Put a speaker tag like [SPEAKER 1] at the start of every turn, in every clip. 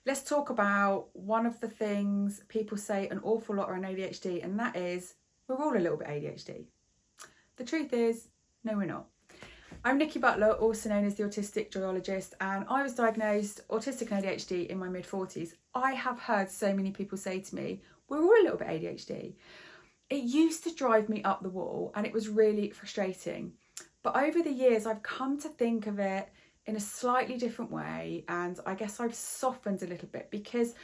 [SPEAKER 1] let's talk about one of the things people say an awful lot around ADHD, and that is we're all a little bit ADHD. The truth is, no, we're not. I'm Nikki Butler, also known as the Autistic Joyologist, and I was diagnosed autistic and ADHD in my mid-40s. I have heard so many people say to me, we're all a little bit ADHD. It used to drive me up the wall and it was really frustrating. But over the years, I've come to think of it in a slightly different way, and I guess I've softened a little bit, because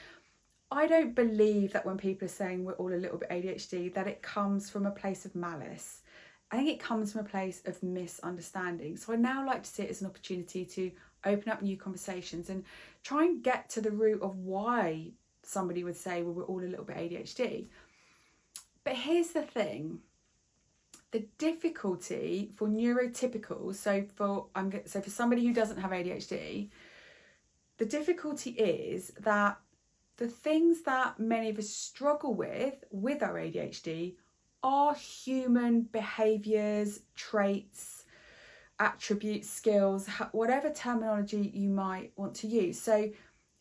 [SPEAKER 1] I don't believe that when people are saying we're all a little bit ADHD, that it comes from a place of malice. I think it comes from a place of misunderstanding. So I now like to see it as an opportunity to open up new conversations and try and get to the root of why somebody would say, well, we're all a little bit ADHD. But here's the thing. The difficulty for neurotypicals, so for somebody who doesn't have ADHD, the difficulty is that the things that many of us struggle with our ADHD are human behaviours, traits, attributes, skills, whatever terminology you might want to use. So if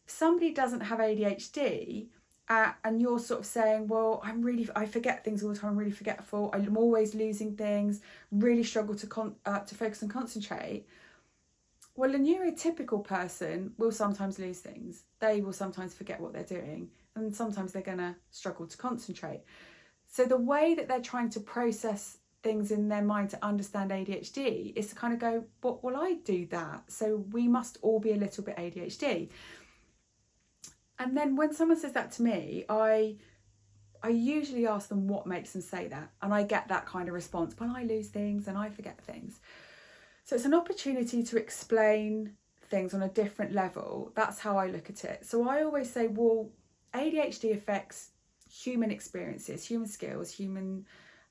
[SPEAKER 1] somebody doesn't have ADHD and you're sort of saying, well, I forget things all the time, I'm really forgetful, I'm always losing things, really struggle to focus and concentrate. Well, a neurotypical person will sometimes lose things. They will sometimes forget what they're doing, and sometimes they're going to struggle to concentrate. So the way that they're trying to process things in their mind to understand ADHD is to kind of go, well, I do that, so we must all be a little bit ADHD. And then when someone says that to me, I usually ask them what makes them say that. And I get that kind of response, well, I lose things and I forget things. So it's an opportunity to explain things on a different level. That's how I look at it. So I always say, well, ADHD affects human experiences, human skills, human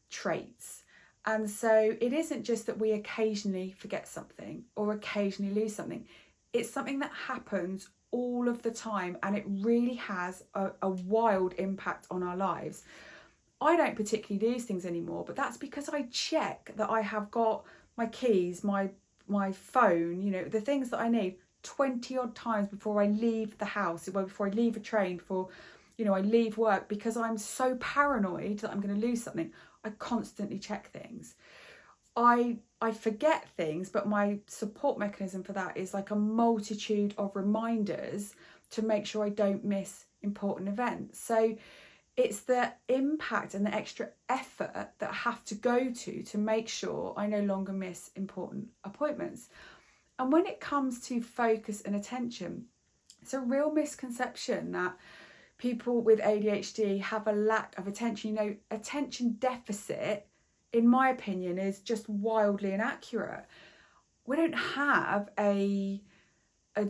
[SPEAKER 1] traits. And so it isn't just that we occasionally forget something or occasionally lose something. It's something that happens all of the time, and it really has a wild impact on our lives. I don't particularly lose things anymore, but that's because I check that I have got my keys, my phone, the things that I need 20 odd times before I leave the house, before I leave a train, before I leave work, because I'm so paranoid that I'm going to lose something. I constantly check things. I forget things, but my support mechanism for that is like a multitude of reminders to make sure I don't miss important events. So it's the impact and the extra effort that I have to go to make sure I no longer miss important appointments. And when it comes to focus and attention, it's a real misconception that people with ADHD have a lack of attention. Attention deficit, in my opinion, is just wildly inaccurate. We don't have a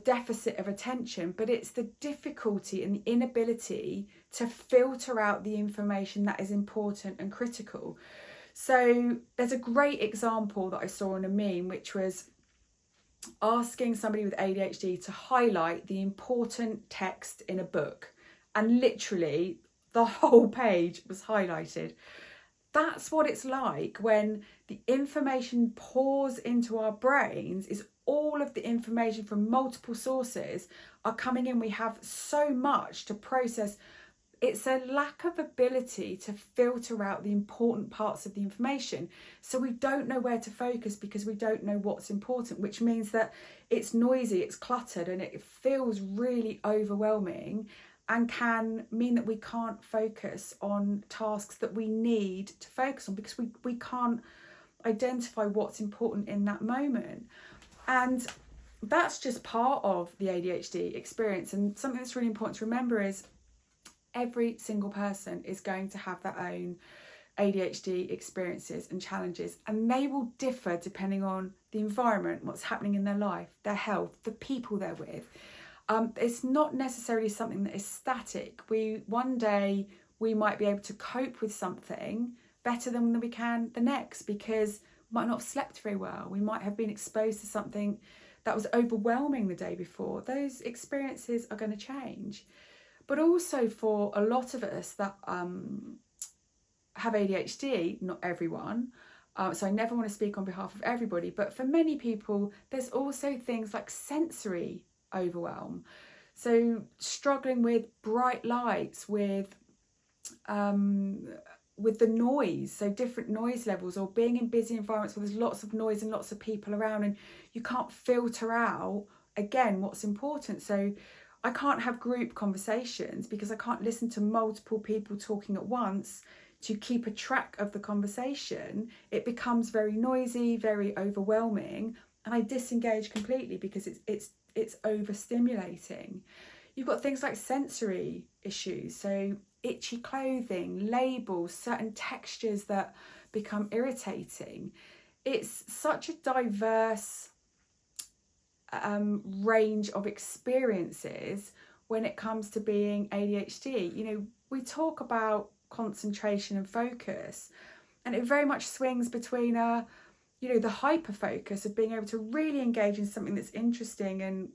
[SPEAKER 1] deficit of attention, but it's the difficulty and the inability to filter out the information that is important and critical. So there's a great example that I saw on a meme, which was asking somebody with ADHD to highlight the important text in a book, and literally the whole page was highlighted. That's what it's like when the information pours into our brains. Is all of the information from multiple sources are coming in. We have so much to process. It's a lack of ability to filter out the important parts of the information. So we don't know where to focus because we don't know what's important, which means that it's noisy, it's cluttered, and it feels really overwhelming, and can mean that we can't focus on tasks that we need to focus on because we can't identify what's important in that moment. And that's just part of the ADHD experience. And something that's really important to remember is every single person is going to have their own ADHD experiences and challenges, and they will differ depending on the environment, what's happening in their life, their health, the people they're with. It's not necessarily something that is static. One day we might be able to cope with something better than we can the next, because we might not have slept very well. We might have been exposed to something that was overwhelming the day before. Those experiences are going to change. But also for a lot of us that have ADHD, not everyone, so I never want to speak on behalf of everybody, but for many people, there's also things like sensory overwhelm. So struggling with bright lights, with the noise, so different noise levels, or being in busy environments where there's lots of noise and lots of people around and you can't filter out, again, what's important. So I can't have group conversations because I can't listen to multiple people talking at once to keep a track of the conversation. It becomes very noisy, very overwhelming, and I disengage completely because it's overstimulating. You've got things like sensory issues, so itchy clothing, labels, certain textures that become irritating. It's such a diverse range of experiences when it comes to being ADHD. You know, we talk about concentration and focus, and it very much swings between the hyperfocus of being able to really engage in something that's interesting and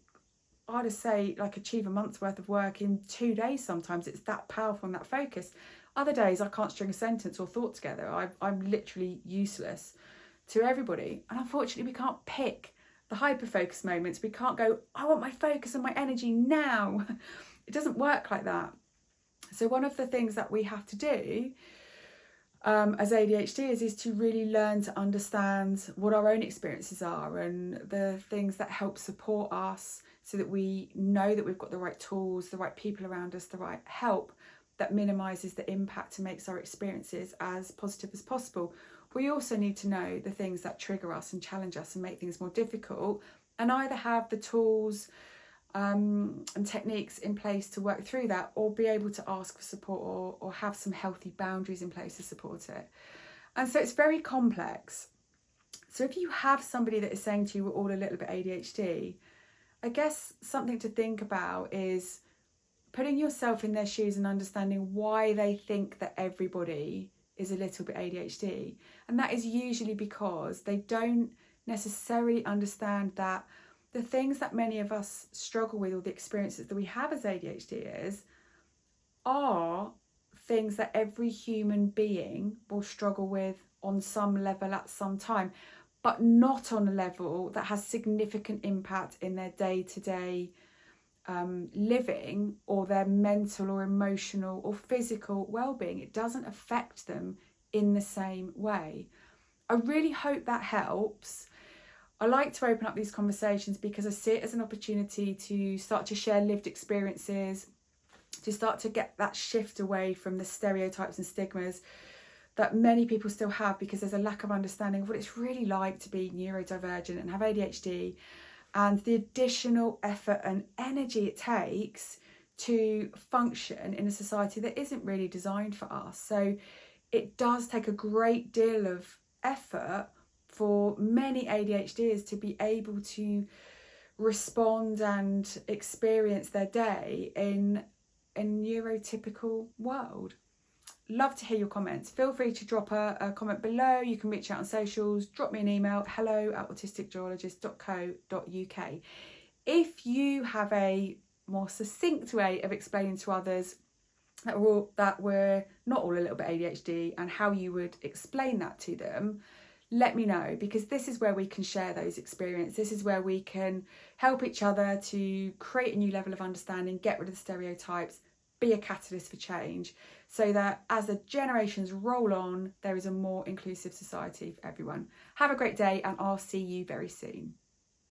[SPEAKER 1] I'd just say like achieve a month's worth of work in 2 days. Sometimes it's that powerful and that focus. Other days I can't string a sentence or thought together. I'm literally useless to everybody. And unfortunately we can't pick the hyperfocus moments. We can't go, I want my focus and my energy now. It doesn't work like that. So one of the things that we have to do as ADHDers is to really learn to understand what our own experiences are and the things that help support us, so that we know that we've got the right tools, the right people around us, the right help that minimises the impact and makes our experiences as positive as possible. We also need to know the things that trigger us and challenge us and make things more difficult, and either have the tools and techniques in place to work through that, or be able to ask for support or have some healthy boundaries in place to support it. And so it's very complex. So if you have somebody that is saying to you, we're all a little bit ADHD, I guess something to think about is putting yourself in their shoes and understanding why they think that everybody is a little bit ADHD. And that is usually because they don't necessarily understand that the things that many of us struggle with, or the experiences that we have as ADHDers, are things that every human being will struggle with on some level at some time, but not on a level that has significant impact in their day-to-day living, or their mental or emotional or physical well-being. It doesn't affect them in the same way. I really hope that helps. I like to open up these conversations because I see it as an opportunity to start to share lived experiences, to start to get that shift away from the stereotypes and stigmas that many people still have, because there's a lack of understanding of what it's really like to be neurodivergent and have ADHD, and the additional effort and energy it takes to function in a society that isn't really designed for us. So it does take a great deal of effort for many ADHDers to be able to respond and experience their day in a neurotypical world. Love to hear your comments. Feel free to drop a comment below. You can reach out on socials, drop me an email, hello@autisticjoyologist.co.uk. If you have a more succinct way of explaining to others that we're not all a little bit ADHD, and how you would explain that to them, let me know, because this is where we can share those experiences. This is where we can help each other to create a new level of understanding, get rid of the stereotypes, be a catalyst for change, so that as the generations roll on, there is a more inclusive society for everyone. Have a great day, and I'll see you very soon.